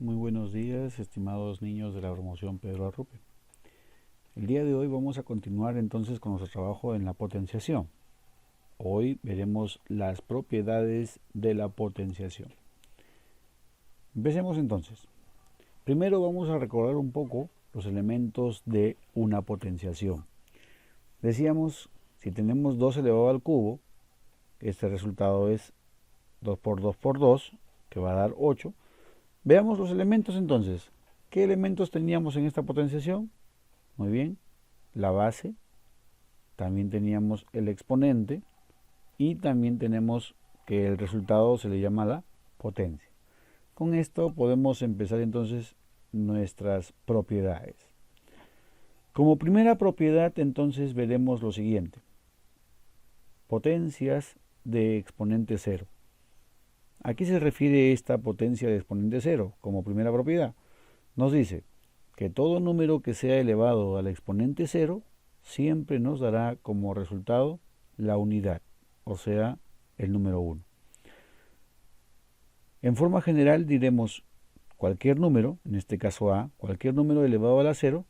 Muy buenos días, estimados niños de la promoción Pedro Arrupe. El día de hoy vamos a continuar entonces con nuestro trabajo en la potenciación. Hoy veremos las propiedades de la potenciación. Empecemos entonces. Primero vamos a recordar un poco los elementos de una potenciación. Decíamos, si tenemos 2 elevado al cubo, este resultado es 2 por 2 por 2, que va a dar 8. Veamos los elementos entonces. ¿Qué elementos teníamos en esta potenciación? Muy bien, la base, también teníamos el exponente y también tenemos que el resultado se le llama la potencia. Con esto podemos empezar entonces nuestras propiedades. Como primera propiedad entonces veremos lo siguiente. Potencias de exponente cero. ¿A qué se refiere esta potencia de exponente cero como primera propiedad? Nos dice que todo número que sea elevado al exponente cero siempre nos dará como resultado la unidad, o sea, el número 1. En forma general diremos cualquier número, en este caso A, cualquier número elevado a la 0,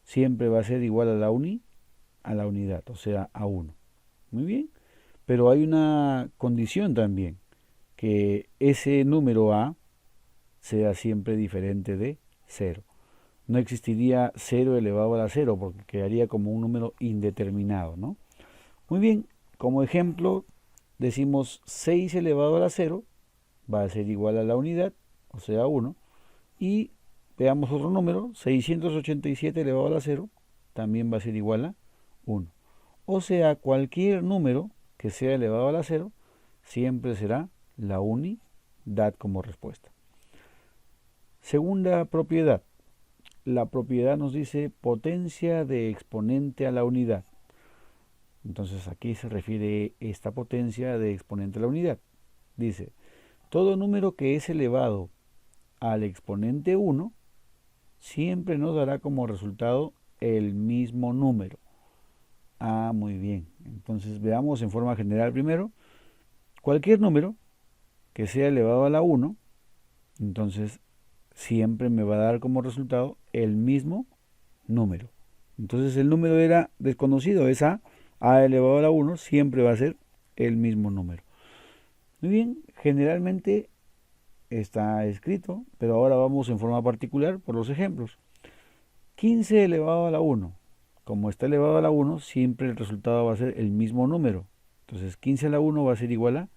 siempre va a ser igual a la unidad, o sea, a 1. Muy bien, pero hay una condición también, que ese número A sea siempre diferente de 0. No existiría 0 elevado a la 0 porque quedaría como un número indeterminado, ¿no? Muy bien, como ejemplo decimos 6 elevado a la 0 va a ser igual a la unidad, o sea 1, y veamos otro número, 687 elevado a la 0 también va a ser igual a 1. O sea, cualquier número que sea elevado a la 0 siempre será la unidad como respuesta. Segunda propiedad. La propiedad nos dice potencia de exponente a la unidad. Entonces aquí se refiere esta potencia de exponente a la unidad. Dice, todo número que es elevado al exponente 1 siempre nos dará como resultado el mismo número. Ah, muy bien. Entonces veamos en forma general primero. Cualquier número que sea elevado a la 1, entonces siempre me va a dar como resultado el mismo número. Entonces el número era desconocido, es a elevado a la 1, siempre va a ser el mismo número. Muy bien, generalmente está escrito, pero ahora vamos en forma particular por los ejemplos. 15 elevado a la 1. Como está elevado a la 1, siempre el resultado va a ser el mismo número. Entonces 15 a la 1 va a ser igual a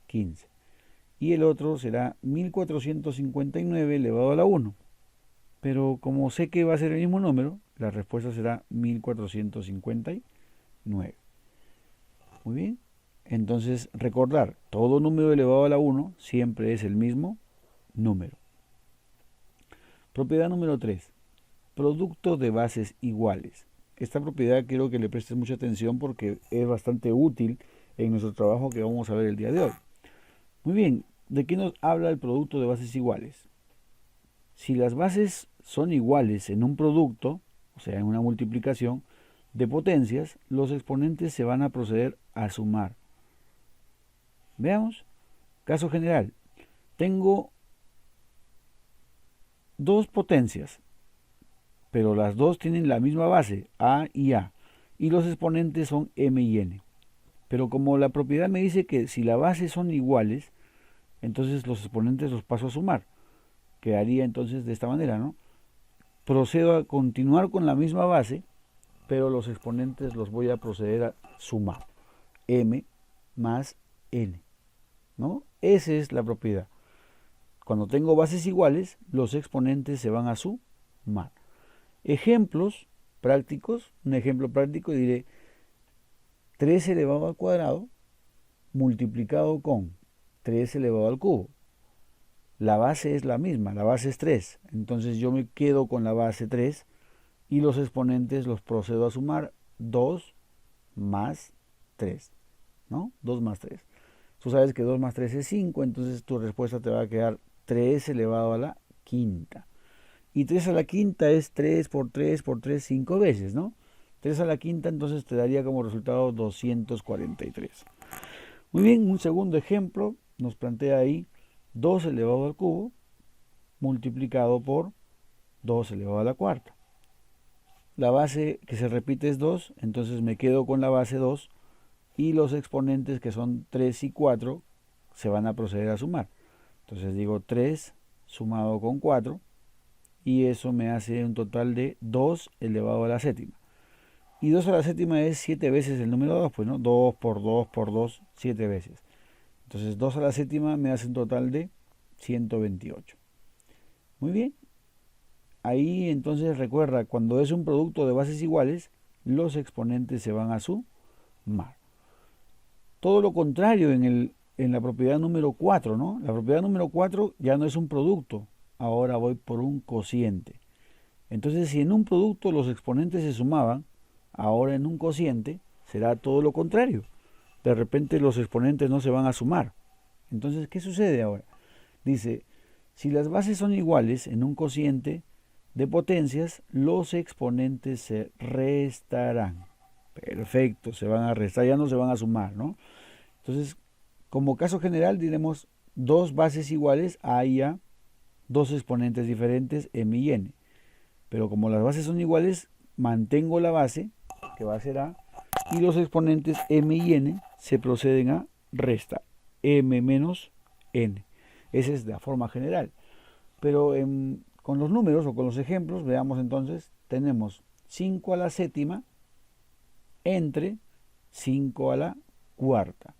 15. Y el otro será 1459 elevado a la 1. Pero como sé que va a ser el mismo número, la respuesta será 1459. Muy bien. Entonces, recordar, todo número elevado a la 1 siempre es el mismo número. Propiedad número 3. Producto de bases iguales. Esta propiedad quiero que le prestes mucha atención porque es bastante útil en nuestro trabajo que vamos a ver el día de hoy. Muy bien, ¿de qué nos habla el producto de bases iguales? Si las bases son iguales en un producto, o sea, en una multiplicación de potencias, los exponentes se van a proceder a sumar. Veamos, caso general, tengo dos potencias, pero las dos tienen la misma base, A, y los exponentes son M y N. Pero como la propiedad me dice que si las bases son iguales, entonces los exponentes los paso a sumar. Quedaría entonces de esta manera, ¿no? Procedo a continuar con la misma base, pero los exponentes los voy a proceder a sumar. M más N, ¿no? Esa es la propiedad. Cuando tengo bases iguales, los exponentes se van a sumar. Ejemplos prácticos, un ejemplo práctico diré 3 elevado al cuadrado multiplicado con 3 elevado al cubo. La base es la misma, la base es 3. Entonces yo me quedo con la base 3 y los exponentes los procedo a sumar 2 más 3, ¿no? 2 más 3. Tú sabes que 2 más 3 es 5, entonces tu respuesta te va a quedar 3 elevado a la quinta. Y 3 a la quinta es 3 por 3 por 3, 5 veces, ¿no? 3 a la quinta entonces te daría como resultado 243. Muy bien, un segundo ejemplo nos plantea ahí 2 elevado al cubo multiplicado por 2 elevado a la cuarta. La base que se repite es 2, entonces me quedo con la base 2 y los exponentes que son 3 y 4 se van a proceder a sumar. Entonces digo 3 sumado con 4 y eso me hace un total de 2 elevado a la séptima. Y 2 a la séptima es 7 veces el número 2, pues no, 2 por 2 por 2, 7 veces. Entonces 2 a la séptima me hace un total de 128. Muy bien. Ahí entonces recuerda, cuando es un producto de bases iguales, los exponentes se van a sumar. Todo lo contrario en la propiedad número 4, ¿no? La propiedad número 4 ya no es un producto, ahora voy por un cociente. Entonces, si en un producto los exponentes se sumaban, ahora en un cociente será todo lo contrario. De repente los exponentes no se van a sumar. Entonces, ¿qué sucede ahora? Dice, si las bases son iguales en un cociente de potencias, los exponentes se restarán. Perfecto, se van a restar, ya no se van a sumar, ¿no? Entonces, como caso general diremos dos bases iguales, A y A, dos exponentes diferentes, M y N. Pero como las bases son iguales, mantengo la base, que va a ser A, y los exponentes M y N se proceden a restar. M menos N. Esa es la forma general. Pero con los números o con los ejemplos, veamos entonces, tenemos 5 a la séptima entre 5 a la cuarta.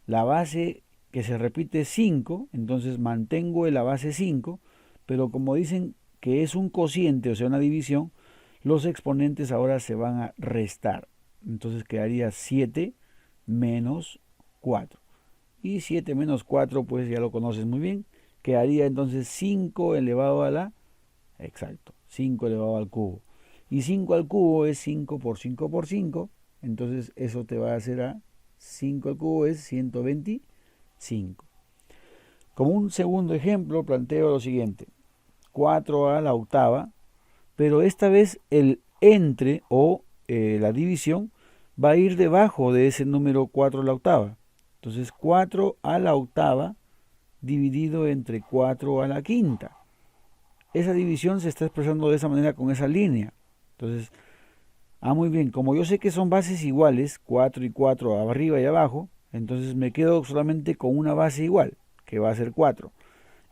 La base que se repite es 5, entonces mantengo la base 5, pero como dicen que es un cociente, o sea, una división, los exponentes ahora se van a restar. Entonces quedaría 7 menos 4. Y 7 menos 4, pues ya lo conoces muy bien, quedaría entonces 5 elevado a la, exacto, 5 elevado al cubo. Y 5 al cubo es 5 por 5 por 5, entonces eso te va a hacer a 5 al cubo es 125. Como un segundo ejemplo planteo lo siguiente, 4 a la octava, pero esta vez el entre o la división va a ir debajo de ese número 4 a la octava. Entonces 4 a la octava dividido entre 4 a la quinta. Esa división se está expresando de esa manera con esa línea. Entonces, muy bien, como yo sé que son bases iguales, 4 y 4 arriba y abajo, entonces me quedo solamente con una base igual, que va a ser 4.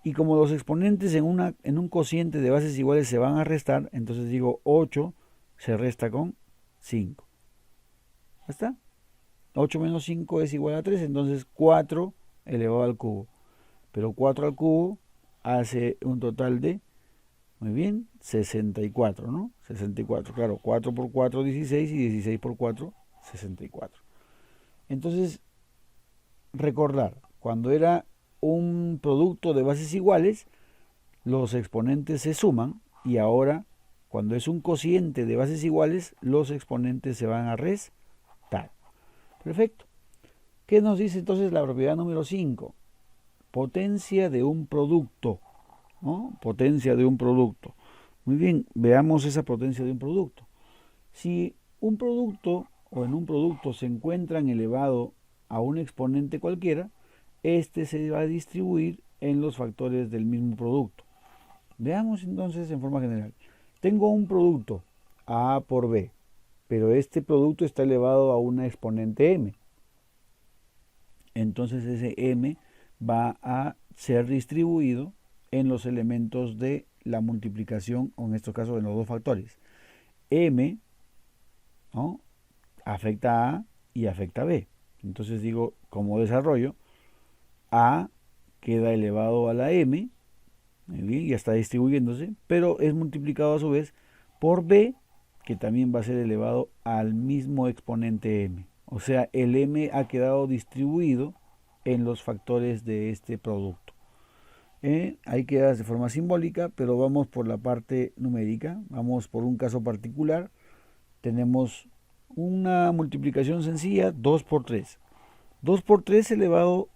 Y como los exponentes en un cociente de bases iguales se van a restar, entonces digo 8 se resta con 5. ¿Ya está? 8 menos 5 es igual a 3, entonces 4 elevado al cubo. Pero 4 al cubo hace un total de, muy bien, 64, ¿no? 64, claro, 4 por 4, 16 y 16 por 4, 64. Entonces, recordar, cuando era un producto de bases iguales, los exponentes se suman y ahora, cuando es un cociente de bases iguales, los exponentes se van a restar. Perfecto. ¿Qué nos dice entonces la propiedad número 5? Potencia de un producto, ¿no? Potencia de un producto. Muy bien, veamos esa potencia de un producto. Si un producto o en un producto se encuentran elevado a un exponente cualquiera, este se va a distribuir en los factores del mismo producto. Veamos entonces en forma general. Tengo un producto A por B, pero este producto está elevado a una exponente M. Entonces ese M va a ser distribuido en los elementos de la multiplicación, o en este caso en los dos factores. M, ¿no?, afecta a y afecta a B. Entonces digo, como desarrollo, A queda elevado a la M, muy bien, ya está distribuyéndose, pero es multiplicado a su vez por B, que también va a ser elevado al mismo exponente M. O sea, el M ha quedado distribuido en los factores de este producto. Ahí queda de forma simbólica, pero vamos por la parte numérica, vamos por un caso particular. Tenemos una multiplicación sencilla, 2 por 3. 2 por 3 elevado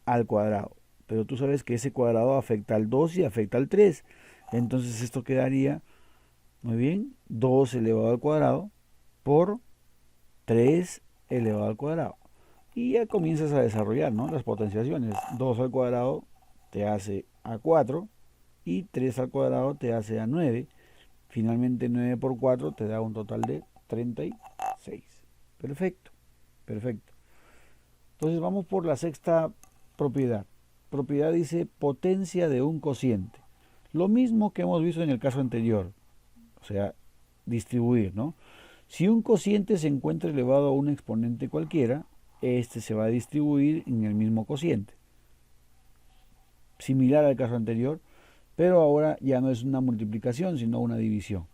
al cuadrado, pero tú sabes que ese cuadrado afecta al 2 y afecta al 3. Entonces esto quedaría, muy bien, 2 elevado al cuadrado por 3 elevado al cuadrado. Y ya comienzas a desarrollar, ¿no?, las potenciaciones. 2 al cuadrado te hace A4, y 3 al cuadrado te hace a 9. Finalmente 9 por 4 te da un total de 36. Perfecto, perfecto. Entonces vamos por la sexta propiedad. Propiedad dice potencia de un cociente. Lo mismo que hemos visto en el caso anterior, o sea, distribuir, ¿no? Si un cociente se encuentra elevado a un exponente cualquiera, este se va a distribuir en el mismo cociente. Similar al caso anterior, pero ahora ya no es una multiplicación, sino una división,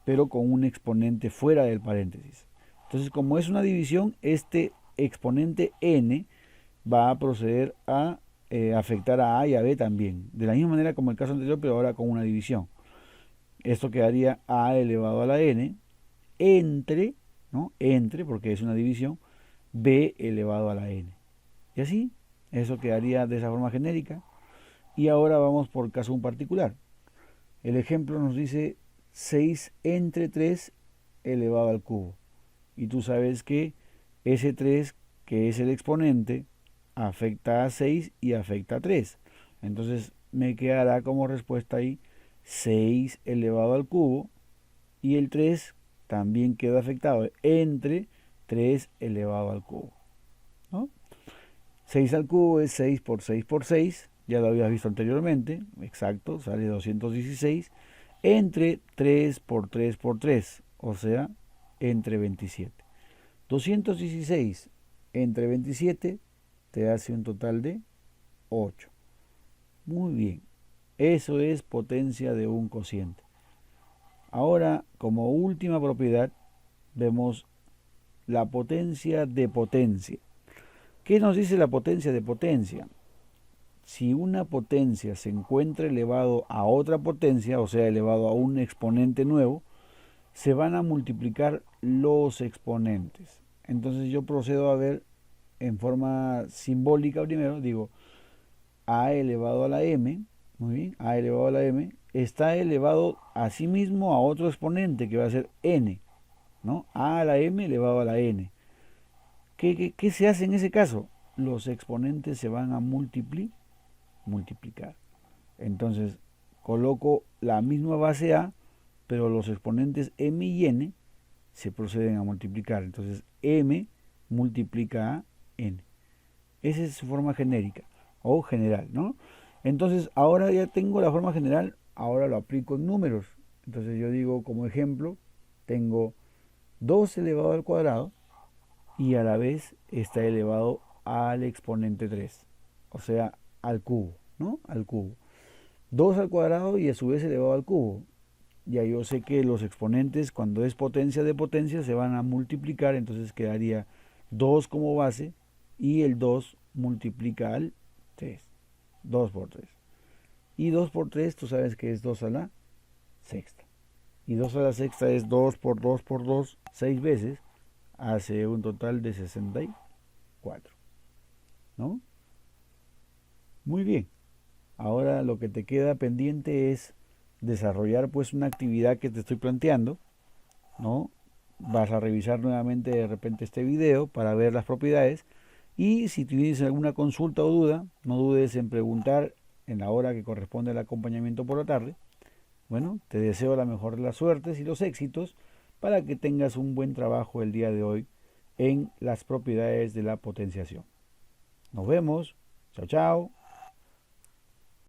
pero con un exponente fuera del paréntesis. Entonces, como es una división, este exponente n va a proceder a afectar a y a b también, de la misma manera como el caso anterior, pero ahora con una división. Esto quedaría a elevado a la n entre, ¿no? Entre, porque es una división, b elevado a la n. Y así, eso quedaría de esa forma genérica. Y ahora vamos por caso un particular. El ejemplo nos dice 6 entre 3 elevado al cubo. Y tú sabes que ese 3, que es el exponente, afecta a 6 y afecta a 3. Entonces me quedará como respuesta ahí 6 elevado al cubo y el 3 también queda afectado entre 3 elevado al cubo, ¿no? 6 al cubo es 6 por 6 por 6, ya lo habías visto anteriormente, exacto, sale 216, entre 3 por 3 por 3, o sea, entre 27. 216 entre 27 te hace un total de 8. Muy bien, eso es potencia de un cociente. Ahora, como última propiedad, vemos la potencia de potencia. ¿Qué nos dice la potencia de potencia? Si una potencia se encuentra elevado a otra potencia, o sea, elevado a un exponente nuevo, se van a multiplicar los exponentes. Entonces yo procedo a ver en forma simbólica primero, digo, a elevado a la m, muy bien, a elevado a la m, está elevado a sí mismo a otro exponente que va a ser n, ¿no? A a la m elevado a la n. ¿Qué se hace en ese caso? Los exponentes se van a multiplicar. Entonces coloco la misma base a, pero los exponentes m y n se proceden a multiplicar. Entonces m multiplica a n. Esa es su forma genérica o general, ¿no? Entonces ahora ya tengo la forma general, ahora lo aplico en números. Entonces yo digo como ejemplo, tengo 2 elevado al cuadrado y a la vez está elevado al exponente 3, o sea, al cubo, ¿no? Al cubo. 2 al cuadrado y a su vez elevado al cubo. Ya yo sé que los exponentes, cuando es potencia de potencia, se van a multiplicar, entonces quedaría 2 como base y el 2 multiplica al 3. 2 por 3. Y 2 por 3, tú sabes que es 2 a la sexta. Y 2 a la sexta es 2 por 2 por 2, 6 veces, hace un total de 64. ¿No? Muy bien. Ahora lo que te queda pendiente es desarrollar pues una actividad que te estoy planteando, ¿no? Vas a revisar nuevamente de repente este video para ver las propiedades y si tienes alguna consulta o duda, no dudes en preguntar en la hora que corresponde al acompañamiento por la tarde. Bueno, te deseo la mejor de las suertes y los éxitos para que tengas un buen trabajo el día de hoy en las propiedades de la potenciación. Nos vemos. Chao, chao.